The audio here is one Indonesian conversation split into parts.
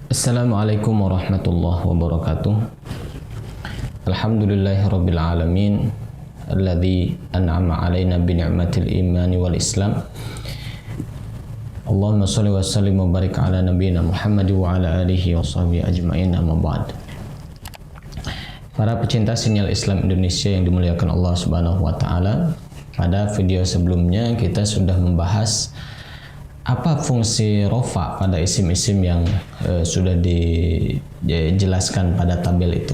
Assalamualaikum warahmatullahi wabarakatuh. Alhamdulillahirabbil alamin alladzi an'ama 'alaina bi ni'matil imani wal islam. Allahumma shalli wa sallim wa barik ala nabiyyina Muhammad wa ala alihi wa sahbihi ajma'in, amma ba'd. Para pecinta sinyal Islam Indonesia yang dimuliakan Allah Subhanahu wa taala, pada video sebelumnya kita sudah membahas apa fungsi rofa pada isim-isim yang sudah dijelaskan pada tabel itu.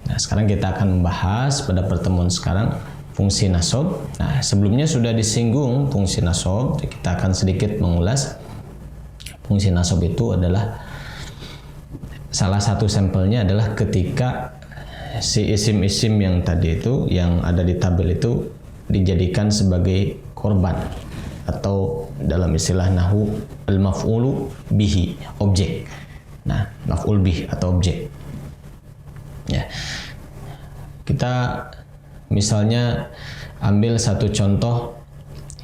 Nah, sekarang kita akan membahas pada pertemuan sekarang fungsi nasab. Nah, sebelumnya sudah disinggung fungsi nasab, kita akan sedikit mengulas. Fungsi nasab itu adalah salah satu sampelnya adalah ketika si isim-isim yang tadi itu yang ada di tabel itu dijadikan sebagai korban, atau dalam istilah nahwu al-maf'ulu bihi, objek. Nah, maf'ul bih atau objek. Ya. Kita misalnya ambil satu contoh,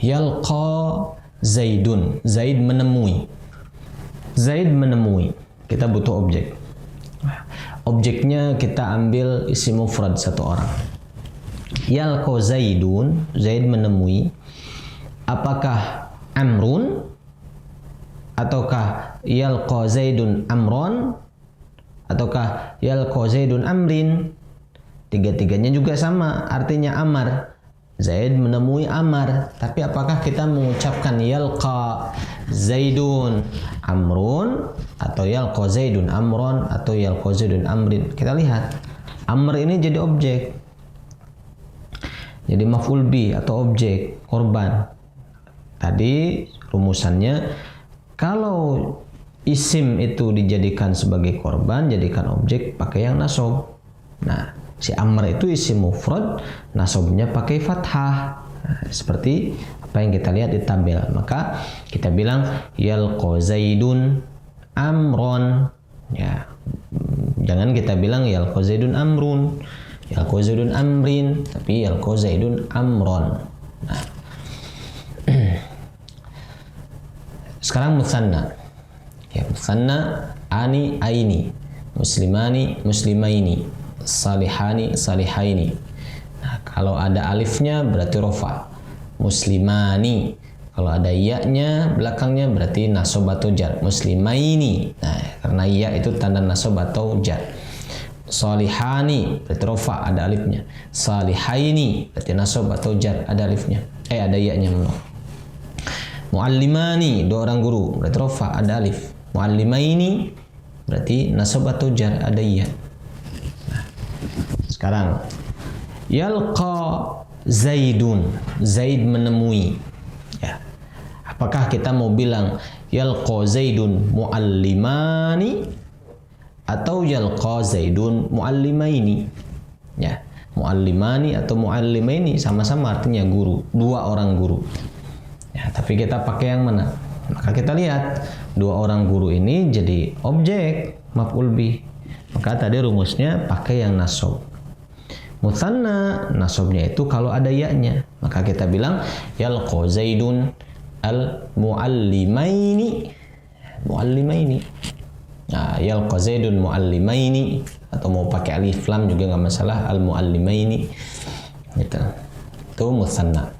yalqa Zaidun, Zaid menemui. Zaid menemui. Kita butuh objek. Objeknya kita ambil isim mufrad satu orang. Yalqa Zaidun, Zaid menemui. Apakah Amrun ataukah yalqa Zaidun Amron ataukah yalqa Zaidun Amrin? Tiga-tiganya juga sama, artinya Amar. Zaid menemui Amar. Tapi apakah kita mengucapkan yalqa Zaidun Amrun atau yalqa Zaidun Amron atau yalqa Zaidun Amrin? Kita lihat, Amr ini jadi objek, jadi maf'ul bi atau objek korban. Tadi rumusannya, kalau isim itu dijadikan sebagai korban, jadikan objek pakai yang nasab. Nah, si Amr itu isim mufrad, nasabnya pakai fathah. Nah, seperti apa yang kita lihat di tabel. Maka kita bilang yalqa Zaidun Amron. Ya, jangan kita bilang yalqa Zaidun Amrun, yalqa Zaidun Amrin, tapi yalqa Zaidun Amron. Nah, sekarang musanna. Ya, musanna, ani, aini, muslimani, muslimaini, salihani, salihaini. Nah, kalau ada alifnya berarti rofa. Muslimani. Kalau ada ya-nya belakangnya berarti nasab atau jar. Muslimaini. Nah, karena ya itu tanda nasab atau jar. Salihani berarti rofa, ada alifnya. Salihaini berarti nasab atau jar, ada alifnya. Ada ya-nya. Muallimani, dua orang guru, berarti rofa, ada alif. Muallimaini berarti nasab atau jar, ada ya. Nah, sekarang yalqa Zaidun, Zaid menemui. Ya. Apakah kita mau bilang yalqa Zaidun muallimani atau yalqa Zaidun muallimaini? Ya, muallimani atau muallimaini sama-sama artinya guru, dua orang guru. Ya, tapi kita pakai yang mana? Maka kita lihat, dua orang guru ini jadi objek maf'ul bih. Maka tadi rumusnya pakai yang nasab. Mutsanna, nasabnya itu kalau ada ya-nya. Maka kita bilang yalqa Zaidun al-muallimaini. Muallimaini. Nah, yalqa Zaidun muallimaini, atau mau pakai alif lam juga nggak masalah, al-muallimaini. Gitu. Itu mutsanna.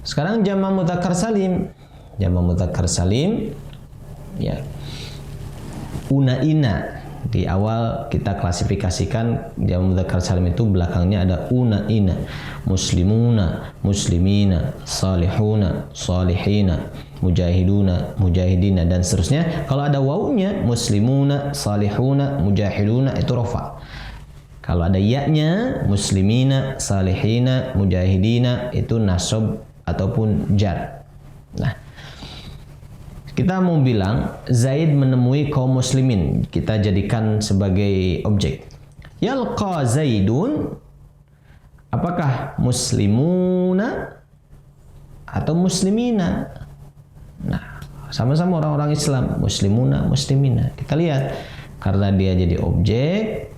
Sekarang jama' mudzakkar salim. Jama' mudzakkar salim, ya, una ina. Di awal kita klasifikasikan jama' mudzakkar salim itu belakangnya ada una ina. Muslimuna, muslimina, salihuna, salihina, mujahiduna, mujahidina, dan seterusnya. Kalau ada wawunya, muslimuna, salihuna, mujahiduna, itu rofa. Kalau ada ya-nya, muslimina, salihina, mujahidina, itu nasab ataupun jar. Nah, kita mau bilang Zaid menemui kaum muslimin, kita jadikan sebagai objek. Yalqa Zaidun, apakah muslimuna atau muslimina? Nah, sama-sama orang-orang Islam, muslimuna, muslimina. Kita lihat, karena dia jadi objek.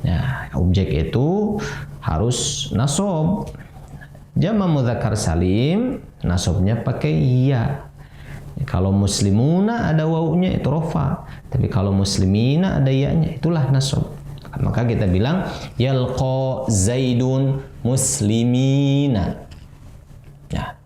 Nah, objek itu harus nasab. Jama' mudzakkar salim nasabnya pakai ya. Kalau muslimuna ada wawunya itu rofa, tapi kalau muslimina ada ya-nya itulah nasab. Maka kita bilang yalqa Zaidun muslimina. Nah,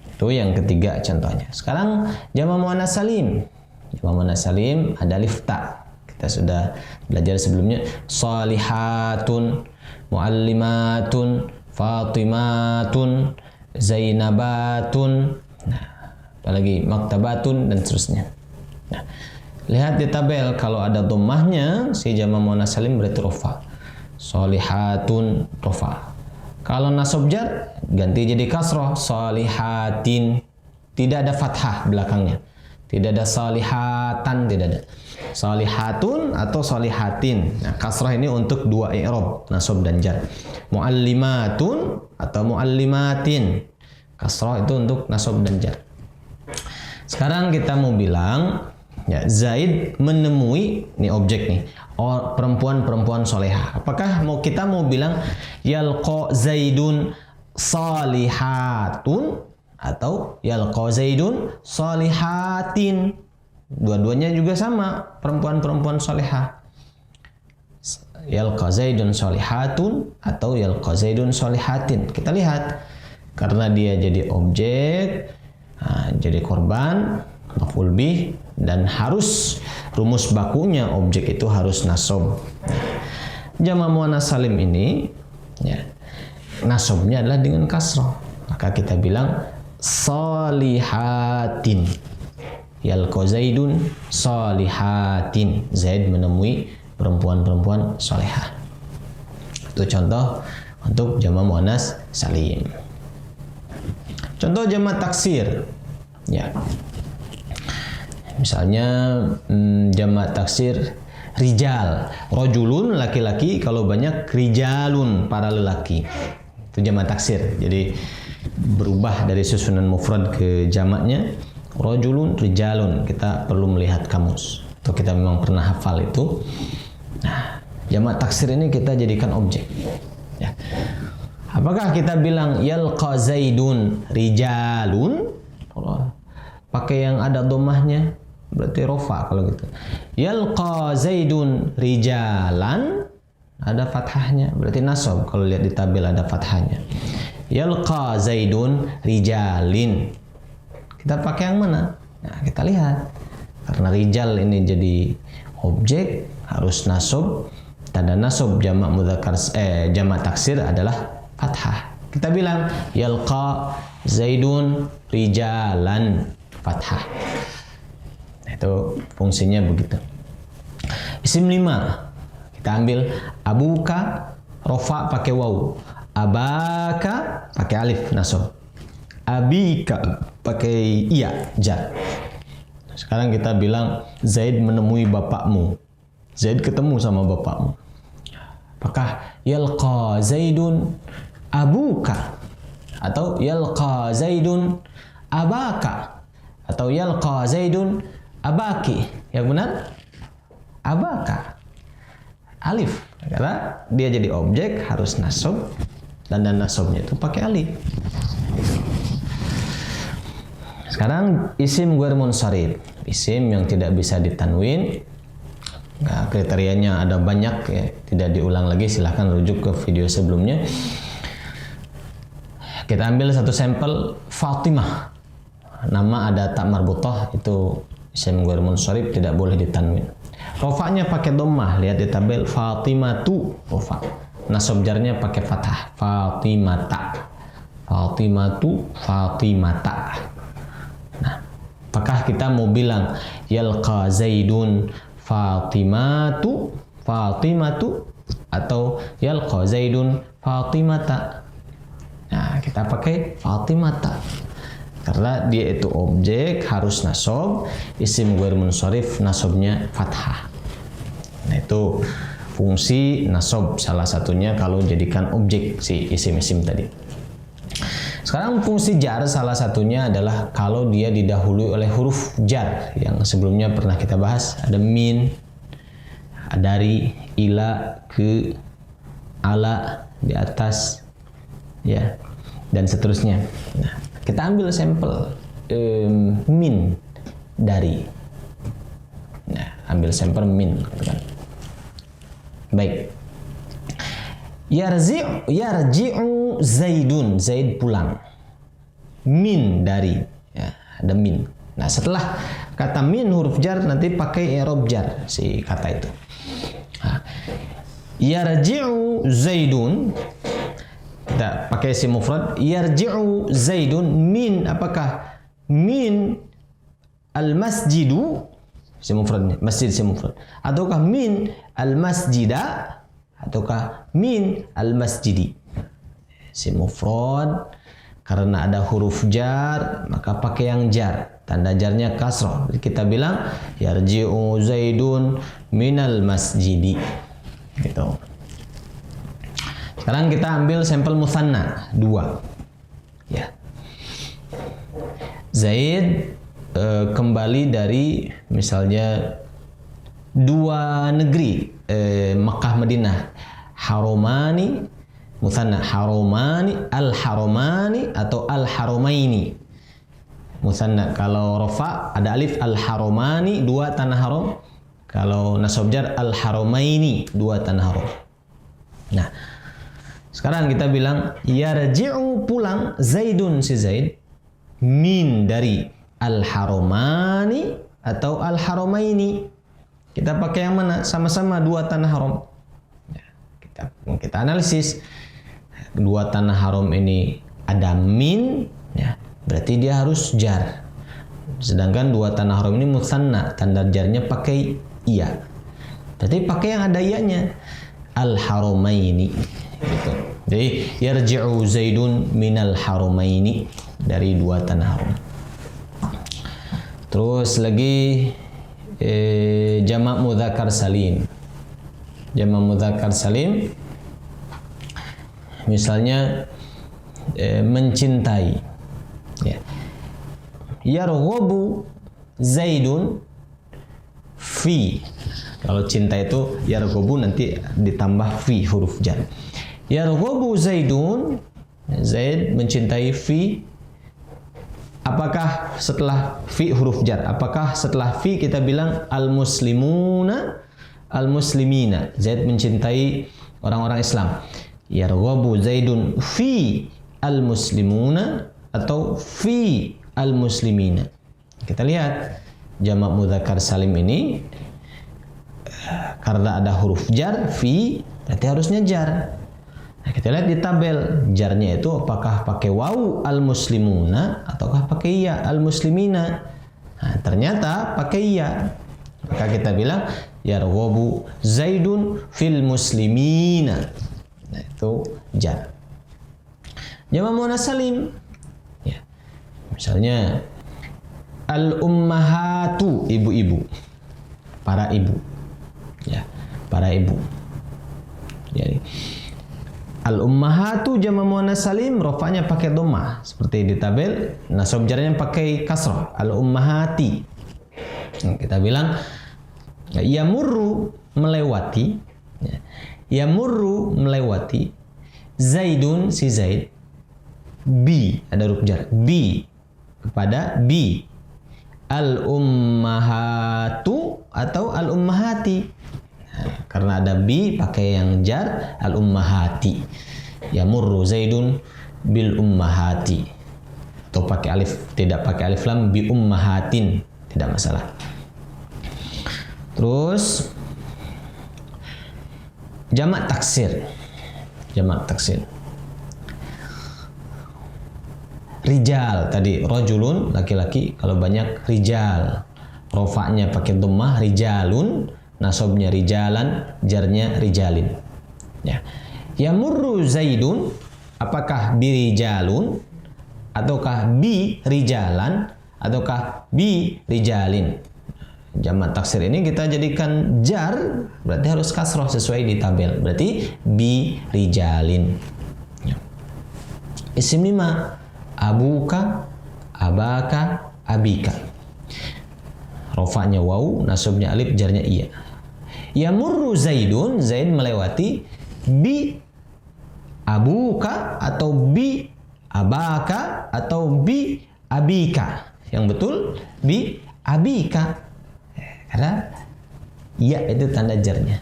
itu yang ketiga contohnya. Sekarang jamak muannats salim. Jamak muannats salim ada alif ta. Kita sudah belajar sebelumnya. Salihatun, muallimatun, fatimatun, zainabatun. Nah, apalagi maktabatun dan seterusnya. Nah, lihat di tabel kalau ada dhammahnya si jamak muannats salim berarti rofa. Sholihatun rofa. Kalau nasab jar ganti jadi kasrah, sholihatin. Tidak ada fathah belakangnya. Tidak ada sholihatan, tidak ada. Sholihatun atau sholihatin. Nah, kasrah ini untuk dua i'rab, nasab dan jar. Muallimatun atau muallimatin. Kasrah itu untuk nasab dan jar. Sekarang kita mau bilang, ya, Zaid menemui, ini objek nih, perempuan-perempuan solehah. Apakah kita mau bilang yalqa Zaidun salihatun atau yalqa Zaidun salihatin? Dua-duanya juga sama, perempuan-perempuan solehah. Yalqa Zaidun salihatun atau yalqa Zaidun salihatin. Kita lihat, karena dia jadi objek, jadi korban, maf'ul bih, dan harus rumus bakunya objek itu harus nasab. Jamak muannats salim ini, ya, nasabnya adalah dengan kasrah. Maka kita bilang salihatin. Yalqa Zaidun salihatin. Zaid menemui perempuan-perempuan salehah. Itu contoh untuk jamak muannats salim. Contoh jamak taksir, ya. Misalnya jamak taksir rijal, rojulun laki-laki, kalau banyak rijalun para lelaki. Itu jamak taksir. Jadi berubah dari susunan mufrad ke jamaknya. Rojulun, rijalun. Kita perlu melihat kamus. Atau kita memang pernah hafal itu. Nah, jamak taksir ini kita jadikan objek. Ya. Apakah kita bilang yalqa Zaidun rijalun? Pakai yang ada dhammahnya berarti rofa kalau gitu. Yalqa Zaidun rijalan ada fathahnya berarti nasab. Kalau lihat di tabel ada fathahnya. Yalqa Zaidun rijalin. Kita pakai yang mana? Nah, kita lihat. Karena rijal ini jadi objek harus nasab. Tanda nasab jamak mudzakkar jamak taksir adalah fathah. Kita bilang yalqa Zaidun rijalan, fathah. Itu fungsinya begitu. Isim 5 kita ambil abuka, rofa pakai waw, abaka pakai alif nasab, abika pakai iya jar. Sekarang kita bilang Zaid menemui bapakmu. Zaid ketemu sama bapakmu. Apakah yalqa Zaidun abuka atau yalqa Zaidun abaka atau yalqa Zaidun abaki? Yang benar abaka, alif, karena dia jadi objek harus nasab dan nasabnya itu pakai alif. Sekarang isim ghair munsharif, isim yang tidak bisa ditanwin. Nah, kriterianya ada banyak ya, tidak diulang lagi, silahkan rujuk ke video sebelumnya. Kita ambil satu sampel Fatimah. Nama ada tak marbutah, itu isim ghair munsharif, tidak boleh ditanwin. Rofa'nya pakai dhammah, lihat di tabel Fatimatu rofa. Nasab jarnya pakai fathah, Fatimata. Fatimatu, Fatimata. Nah, apakah kita mau bilang yalqa Zaidun Fatimatu, Fatimatu atau yalqa Zaidun Fatimata? Nah, kita pakai Fatimata. Karena dia itu objek harus nasab, isim ghair munsharif nasabnya fathah. Nah, itu fungsi nasab salah satunya kalau jadikan objek si isim-isim tadi. Sekarang fungsi jar salah satunya adalah kalau dia didahului oleh huruf jar yang sebelumnya pernah kita bahas, ada min, dari, ila, ke, ala di atas, ya, dan seterusnya. Nah, kita ambil sampel min, dari. Nah, ambil sampel min, gitu kan. Baik. Yarji'u Zaidun, Zaid pulang. Min, dari. Ya, ada min. Nah, setelah kata min huruf jar nanti pakai i'rab jar si kata itu. Nah, yarji'u Zaidun, kita pakai isim mufrad. Yarji'u Zaidun min, apakah min al-masjidu, isim mufradnya masjid, isim mufrad, ataukah min al-masjida, ataukah min al-masjidi. Isim mufrad karena ada huruf jar maka pakai yang jar, tanda jarnya kasrah. Kita bilang yarji'u Zaidun minal masjidi, gitu. Sekarang kita ambil sampel musanna 2. Ya. Zaid kembali dari misalnya 2 negeri, Makkah Madinah, haromani, musanna haromani, al-haromani atau al-haromaini. Musanna kalau rafa ada alif, al-haromani 2 tanah haram. Kalau nasab jar al-haromaini 2 tanah haram. Nah, sekarang kita bilang yarji'u pulang Zaidun, si Zaid, min, dari al-haromani atau al-haromaini. Kita pakai yang mana? Sama-sama 2 tanah haram. Kita analisis. 2 tanah haram ini ada min, ya, berarti dia harus jar. Sedangkan 2 tanah haram ini musanna, tanda jarnya pakai iya. Berarti pakai yang ada iyanya, al-haromaini, gitu. Jadi yarji'u Zaidun minal haromaini, dari 2 tanah haram. Terus lagi jamak mudzakkar salim. Jamak mudzakkar salim misalnya mencintai, ya. Yarghabu Zaidun fi. Kalau cinta itu yarghabu nanti ditambah fi huruf jar. Yarghabu Zaidun, Zaid mencintai fi. Apakah setelah fi huruf jar? Apakah setelah fi kita bilang al-muslimuna, al-muslimina? Zaid mencintai orang-orang Islam. Yarghabu Zaidun fi al-muslimuna atau fi al-muslimina. Kita lihat jamak mudzakkar salim ini karena ada huruf jar fi, berarti harusnya jar. Nah, kita lihat di tabel jarnya itu apakah pakai wawu al-muslimuna ataukah pakai ya al-muslimina. Nah, ternyata pakai ya. Maka kita bilang yarghabu Zaidun fil muslimina. Nah, itu jar. Jamak muannas salim. Ya. Misalnya al-ummahatu, ibu-ibu. Para ibu. Ya, para ibu. Jadi al-ummahatu jamak muannas salim, rafanya pakai dhammah seperti di tabel, nasab jarnya pakai kasrah, al-ummahati. Nah, kita bilang yamurru, melewati, ya. Yamurru, melewati, Zaidun, si Zaid, bi, ada huruf jar, bi, kepada bi, al-ummahatu atau al-ummahati. Nah, karena ada bi pakai yang jar, al-ummahati. Yamurru Zaidun bil ummahati. Atau pakai alif, tidak pakai alif lam, bi ummahatin, tidak masalah. Terus jamak taksir. Jamak taksir. Rijal tadi, rajulun, laki-laki. Kalau banyak rijal, rofaknya pakai dhammah, rijalun, nasabnya rijalan, jarnya rijalin. Ya. Yamurru Zaidun, apakah bi rijalun ataukah bi rijalan ataukah bi rijalin. Jamak taksir ini kita jadikan jar, berarti harus kasroh sesuai di tabel. Berarti bi rijalin. Ya. Isim 5, abuka, abaka, abika. Rofaknya wawu, nasabnya alif, jarnya iya. Yamurru Zaidun, Zaid melewati, bi abuka atau bi abaka atau bi abika. Yang betul bi abika. Karena ya itu tanda jarnya.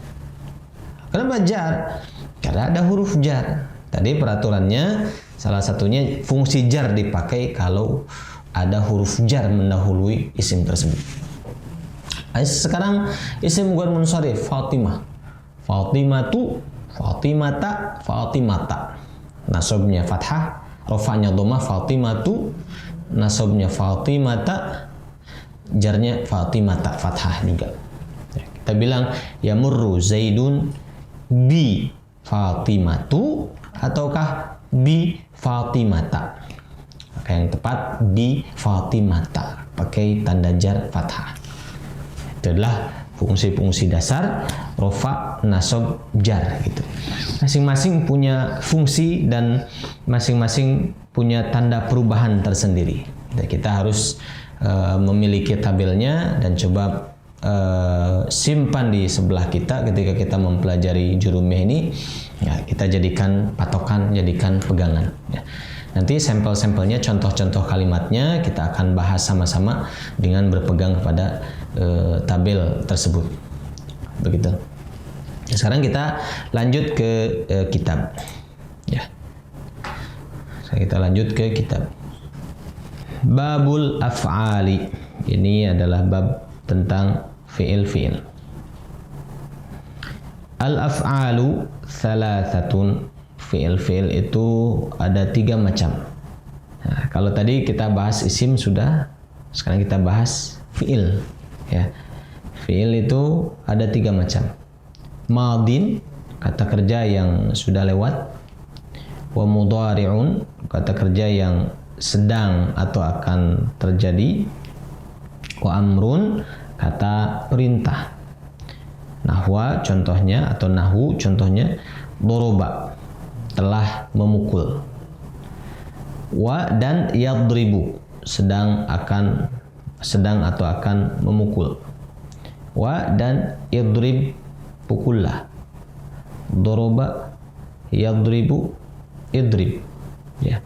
Kenapa jar? Karena ada huruf jar. Tadi peraturannya salah satunya fungsi jar dipakai kalau ada huruf jar mendahului isim tersebut. Sekarang isim ghair munsharif Fatimah. Fatimatu, Fatimata, Fatimata. Nasabnya fathah, rafa'nya dhammah. Fatimatu, nasabnya Fatimata, jarnya Fatimata fathah juga. Kita bilang yamurru Zaidun bi Fatimatu ataukah bi Fatimata. Maka yang tepat bi Fatimata pakai tanda jar fathah. Itu adalah fungsi-fungsi dasar rofa, nasab, jar gitu. Masing-masing punya fungsi dan masing-masing punya tanda perubahan tersendiri. Kita harus memiliki tabelnya dan coba simpan di sebelah kita ketika kita mempelajari jurumiyah ini. Ya, kita jadikan patokan, jadikan pegangan. Ya. Nanti sampel-sampelnya, contoh-contoh kalimatnya kita akan bahas sama-sama dengan berpegang kepada tabel tersebut. Begitu. Sekarang kita lanjut ke kitab. Ya. Kita lanjut ke kitab. Babul af'ali. Ini adalah bab tentang fi'il-fi'il. Al-af'alu thalathatun. Fi'il-fi'il itu ada 3 macam. Nah, kalau tadi kita bahas isim sudah, sekarang kita bahas fi'il. Ya. Fi'il itu ada 3 macam. Madin, kata kerja yang sudah lewat. Wa mudhari'un, kata kerja yang sedang atau akan terjadi. Wa amrun, kata perintah. Nahwa contohnya atau nahu contohnya doroba, telah memukul. Wa dan yadribu, sedang atau akan memukul. Wa dan yadrib, pukullah. Doroba, yadribu, idrib. Ya.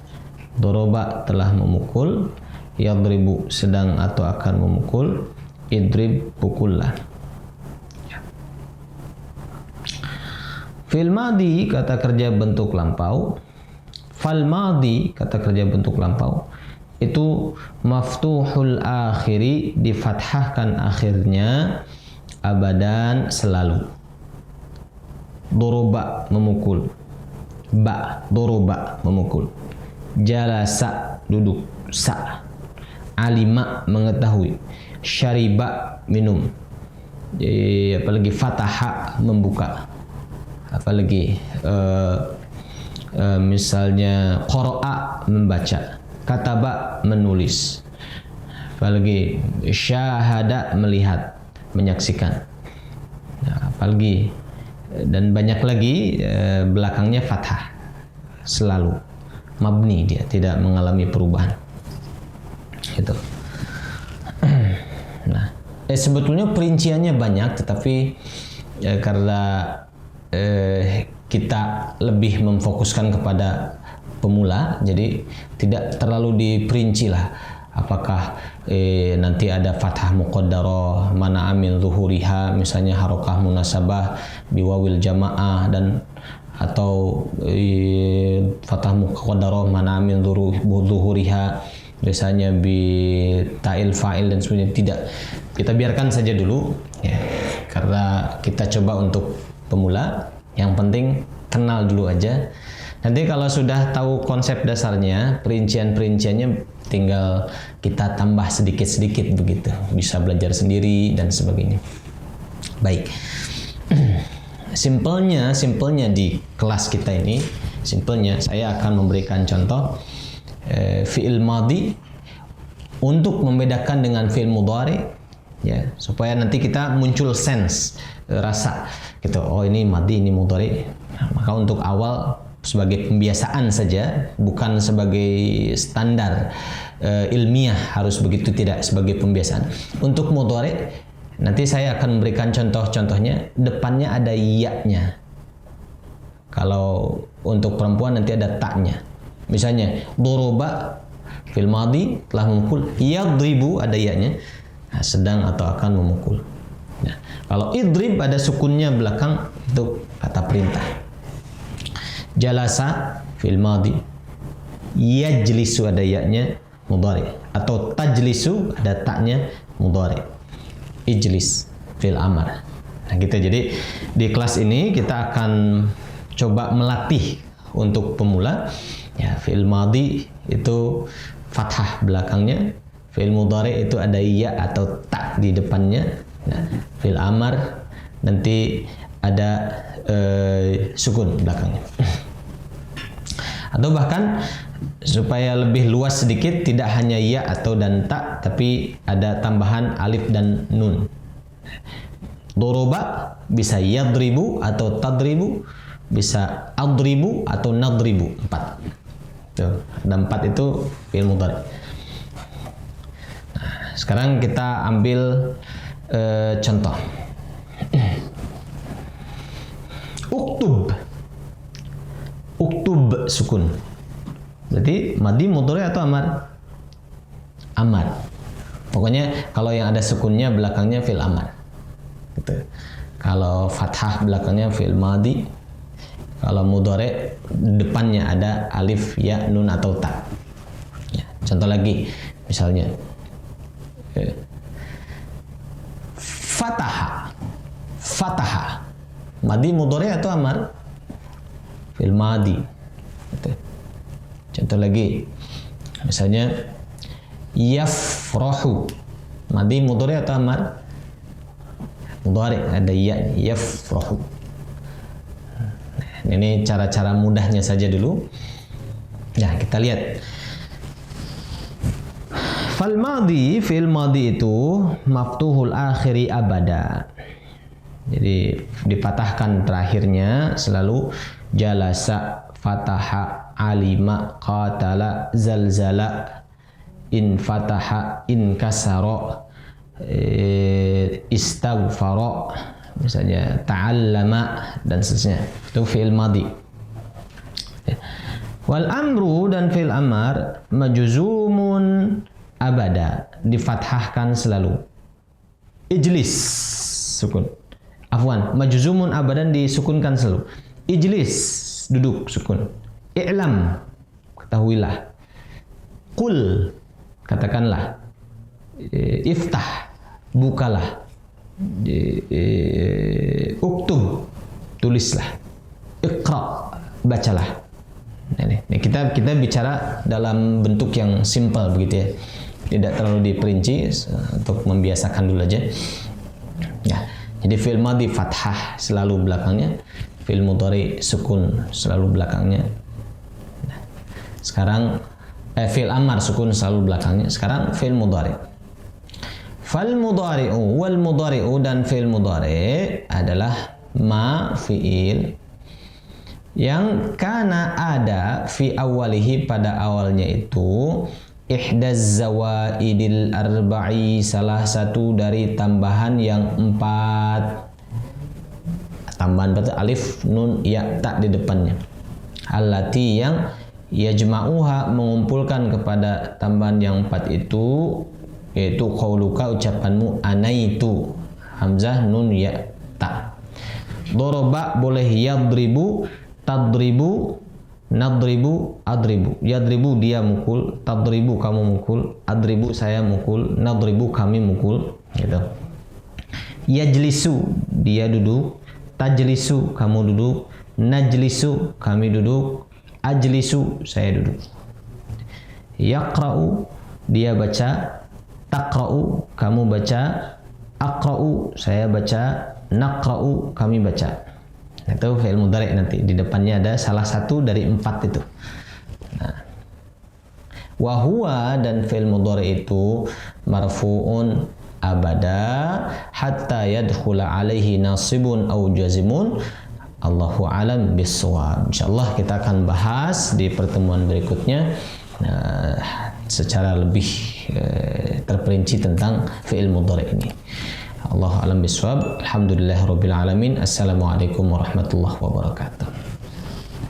Doroba telah memukul, yadribu sedang atau akan memukul, idrib pukullah. Ya. Fil madi, kata kerja bentuk lampau. Fal madi, kata kerja bentuk lampau, itu maftuhul akhiri, difathahkan akhirnya, abadan selalu. Doroba memukul, ba doroba memukul. Jalasa duduk, sa. Alima mengetahui, syariba minum. Apalagi fataha membuka. Apalagi misalnya qara'a membaca, kataba menulis. Apalagi syahada melihat, menyaksikan. Nah, apalagi dan banyak lagi belakangnya fathah selalu. Mabni, dia tidak mengalami perubahan. Gitu. Nah, sebetulnya perinciannya banyak, tetapi karena kita lebih memfokuskan kepada pemula, jadi tidak terlalu diperinci lah. Apakah nanti ada fathah muqaddarah, mana amin zuhuriha, misalnya harokah munasabah biwawil jamaah, dan atau fathah muqaddarah mana amin zuhuriha biasanya bi ta'il fa'il dan sebagainya. Tidak, kita biarkan saja dulu ya, karena kita coba untuk pemula. Yang penting kenal dulu aja. Nanti kalau sudah tahu konsep dasarnya, perincian-perinciannya tinggal kita tambah sedikit-sedikit begitu. Bisa belajar sendiri dan sebagainya. Baik. Simpelnya di kelas kita ini, simpelnya saya akan memberikan contoh fi'il madhi untuk membedakan dengan fi'il mudhari, ya, supaya nanti kita muncul sense, rasa gitu. Oh, ini madhi, ini mudhari. Nah, maka untuk awal sebagai pembiasaan saja, bukan sebagai standar ilmiah harus begitu, tidak, sebagai pembiasaan. Untuk mudhari nanti saya akan memberikan contoh-contohnya, depannya ada ya-nya. Kalau untuk perempuan nanti ada ta-nya. Misalnya doroba Fil madhi telah memukul. Yadribu ada ya-nya. Nah, sedang atau akan memukul. Nah, kalau idrib ada sukunnya belakang itu kata perintah. Jalasa fil madhi. Yajlisu ada ya-nya mudhari, atau tajlisu ada taknya mudhari. Ijlis fil amar. Nah gitu. Jadi di kelas ini kita akan coba melatih untuk pemula. Ya, fil madhi itu fathah belakangnya, fil mudhari itu ada ya atau tak di depannya. Nah, fil amar nanti ada sukun belakangnya. Atau bahkan supaya lebih luas sedikit, tidak hanya ya atau dan tak, tapi ada tambahan alif dan nun. Doroba bisa yadribu atau tadribu, bisa adribu atau nadribu. 4. Tuh, ada 4 itu fi'il mudhari. Nah, sekarang kita ambil contoh. Uktub. Uktub sukun. Jadi madhi mudhari atau amar? Amar. Pokoknya kalau yang ada sukunnya belakangnya fil amar. Gitu. Kalau fathah belakangnya fil madhi. Kalau mudhari depannya ada alif, ya, nun atau ta. Ya, contoh lagi misalnya fataha. Fataha. Madhi mudhari atau amar? Fil madhi. Gitu. Contoh lagi, misalnya yafrahu. Madhi mudhari atau amar? Mudhari, ada ya, yafrahu. Nah, ini cara-cara mudahnya saja dulu. Nah, kita lihat. Fal madhi, fil madhi itu maftuhul akhiri abada. Jadi dipatahkan terakhirnya selalu. Jalasa, fataha, alima, qatala, zalzala, in fataha, in kasara, istaghfara, misalnya ta'allama dan seterusnya. Itu fi'il madhi. Wal amru dan fi'il amar majzumun abada, difathahkan selalu. Ijlis sukun. Afwan, majzumun abadan disukunkan selalu. Ijlis, duduk, sukun. I'lam, ketahuilah. Qul, katakanlah. Iftah, bukalah. Uktub, tulislah. Iqra, bacalah. Nah, ini kita bicara dalam bentuk yang simpel begitu ya. Tidak terlalu diperinci untuk membiasakan dulu aja. Ya, jadi fi'il madhi fathah selalu belakangnya. Fi'il mudhari sukun selalu belakangnya. Nah, sekarang fi'il amar sukun selalu belakangnya. Sekarang fi'il mudhari. Fal mudhari'u wal mudhari'u dan fi'il mudhari adalah ma fi'il yang kana ada fi awalihi pada awalnya itu ihdaz zawaidil arba'i, salah satu dari tambahan yang 4. Tambahan berarti alif, nun, ya, tak di depannya. Allati yang yajma'uha mengumpulkan kepada tambahan yang 4 itu, yaitu qauluka ucapanmu, anaitu, hamzah, nun, ya, tak. Doroba boleh yadribu, tadribu, nadribu, adribu. Yadribu dia mukul, tadribu kamu mukul, adribu saya mukul, nadribu kami mukul, gitu. Yajlisu dia duduk, tajlisu kamu duduk, najlisu kami duduk, ajlisu saya duduk. Yaqra'u dia baca, taqra'u kamu baca, aqra'u saya baca, naqra'u kami baca. Itu fi'il mudhari, nanti di depannya ada salah satu dari 4 itu. Nah, wa huwa dan fi'il mudhari itu marfu'un abada hatta yadkhula alaihi nasibun au jazimun. Allahu alam bissawab. Insyaallah kita akan bahas di pertemuan berikutnya secara lebih terperinci tentang fi'il mudhari ini. Allahu alam bissawab. Alhamdulillahirabbil alamin. Assalamualaikum warahmatullahi wabarakatuh.